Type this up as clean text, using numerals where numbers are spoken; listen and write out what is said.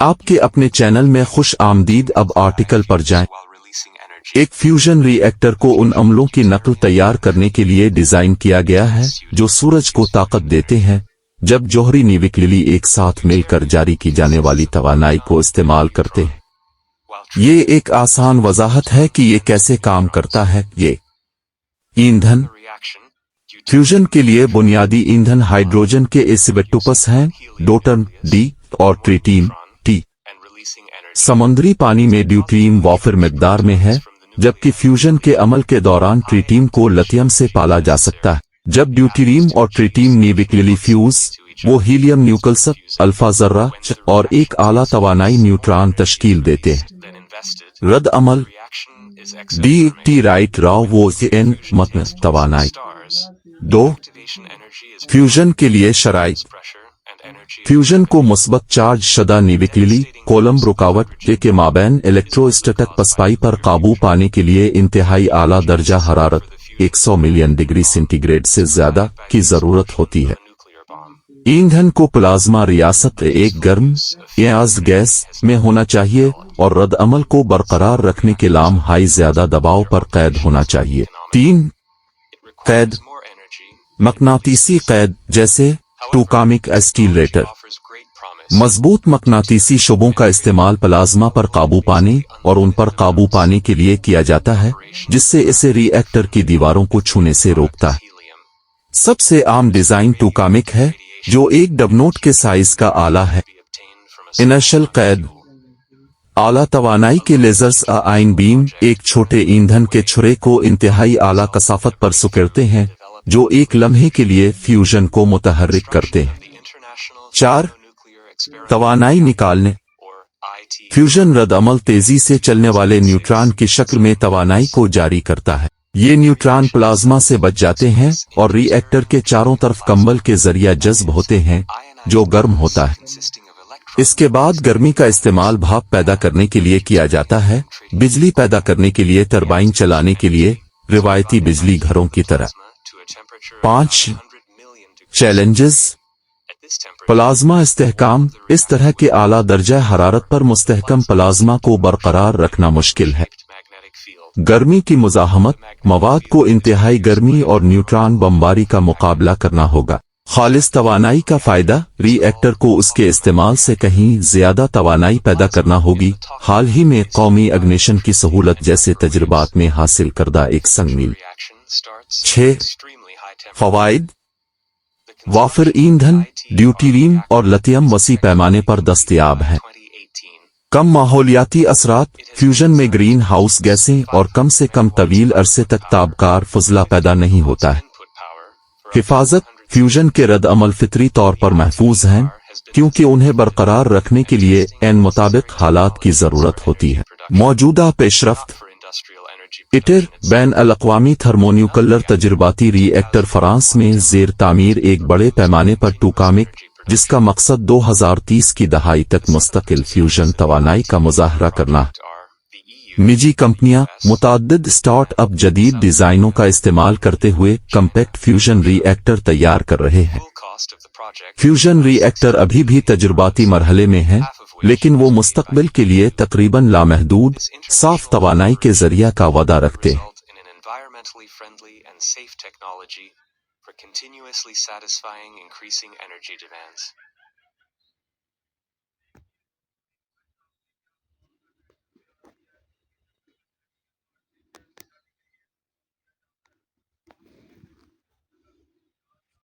आपके अपने चैनल में खुश आमदीद। अब आर्टिकल पर जाएं। एक फ्यूजन रिएक्टर को उन अमलों की नकल तैयार करने के लिए डिजाइन किया गया है जो सूरज को ताकत देते हैं जब जौहरी न्यूक्लियली एक साथ मिलकर जारी की जाने वाली तवानाई को इस्तेमाल करते हैं। ये एक आसान वजाहत है कि ये कैसे काम करता है। ये ईंधन फ्यूजन के लिए बुनियादी ईंधन हाइड्रोजन के एसिबेटुपस हैं, डोटर्न डी और ट्रिटियम टी। समुद्री पानी में ड्यूटेरियम वाफिर मिकदार में है, जबकि फ्यूजन के अमल के दौरान ट्रिटियम को लिथियम से पाला जा सकता है। जब ड्यूटेरियम और ट्रिटियम न्यूक्लियली फ्यूज, वो हीलियम न्यूक्लियस, अल्फा जर्रा और एक आला तवानाई न्यूट्रॉन तश्कील देते हैं। रद्द अमल डी टी राइट राव वो एन मतन तवानाई। 2. फ्यूजन के लिए शराइत। फ्यूजन को मुस्बत चार्ज शदा न्यूक्लियली कोलम्ब रुकावट के माबैन इलेक्ट्रोस्टैटिक पसपाई पर काबू पाने के लिए इंतहाई आला दर्जा हरारत 100 मिलियन डिग्री सेंटीग्रेड से ज्यादा की जरूरत होती है। ईंधन को प्लाज्मा रियासत एक गर्म याज गैस में होना चाहिए और रद्द अमल को बरकरार रखने के लाम हाई ज्यादा दबाव पर कैद होना चाहिए। 3. कैद मकनातीसी कैद जैसे टूकामिक एस्टीलेटर। मजबूत मकनातीसी शुबों का इस्तेमाल प्लाज्मा पर काबू पाने और उन पर काबू पाने के लिए किया जाता है, जिससे इसे रिएक्टर की दीवारों को छूने से रोकता है। सबसे आम डिजाइन टूकामिक है, जो एक डबनोट के साइज का आला है। इनर्शियल कैद आला तवानाई के लेजर्स आइन बीम एक छोटे ईंधन के छुरे को इंतहाई आला कसाफत पर सुकेरते हैं, जो एक लम्हे के लिए फ्यूजन को मुतहर्रिक करते हैं। 4. तवानाई निकालने। फ्यूजन रद्द अमल तेजी से चलने वाले न्यूट्रॉन की शक्ल में तवानाई को जारी करता है। ये न्यूट्रॉन प्लाज्मा से बच जाते हैं और रिएक्टर के चारों तरफ कंबल के जरिए जज्ब होते हैं, जो गर्म होता है। इसके बाद गर्मी का इस्तेमाल भाप पैदा करने के लिए किया जाता है, बिजली पैदा करने के लिए टरबाइन चलाने के लिए, रिवायती बिजली घरों की तरह। 5. चैलेंजेस। प्लाज्मा इस्तेहकाम। इस तरह के आला दर्जा हरारत पर मुस्तहकम प्लाज्मा को बरकरार रखना मुश्किल है। गर्मी की मुजाहमत, मवाद को इंतहाई गर्मी और न्यूट्रॉन बमबारी का मुकाबला करना होगा। खालिस तवानाई का फायदा, रिएक्टर को उसके इस्तेमाल से कहीं ज्यादा तवानाई पैदा करना होगी। हाल ही में कौमी अग्निशन की सहूलत जैसे तजुर्बात में हासिल करदा एक संग मील। 6. फवाइद। वाफिर ईंधन, ड्यूटेरियम और लिथियम वसी पैमाने पर दस्तयाब है। कम माहौलियाती असरात, फ्यूजन में ग्रीन हाउस गैसें और कम से कम तवील अरसे तक ताबकार फजला पैदा नहीं होता है। हिफाजत। फ्यूजन के रद्द अमल फितरी तौर पर महफूज हैं, क्योंकि उन्हें बरकरार रखने के लिए एन मुताबिक हालात की जरूरत होती है। मौजूदा पेशरफ्त। इटर बैन अल-अक़वामी थर्मोन्यूक्लियर तजुर्बाती रिएक्टर फ्रांस में जेर तामीर एक बड़े पैमाने पर टूकामिक, जिसका मकसद 2030 की दहाई तक मुस्तकिल फ्यूजन तवानाई का मुजाहरा करना है। निजी कंपनियां मुताद्दिद स्टार्ट-अप जदीद डिजाइनों का इस्तेमाल करते हुए कम्पैक्ट फ्यूजन रिएक्टर तैयार कर रहे हैं। फ्यूजन रिएक्टर अभी भी तजुर्बाती मरहले में है, लेकिन वो मुस्तकबिल के लिए तकरीबन लामहदूद साफ तवानाई के जरिया का वादा रखते हैं।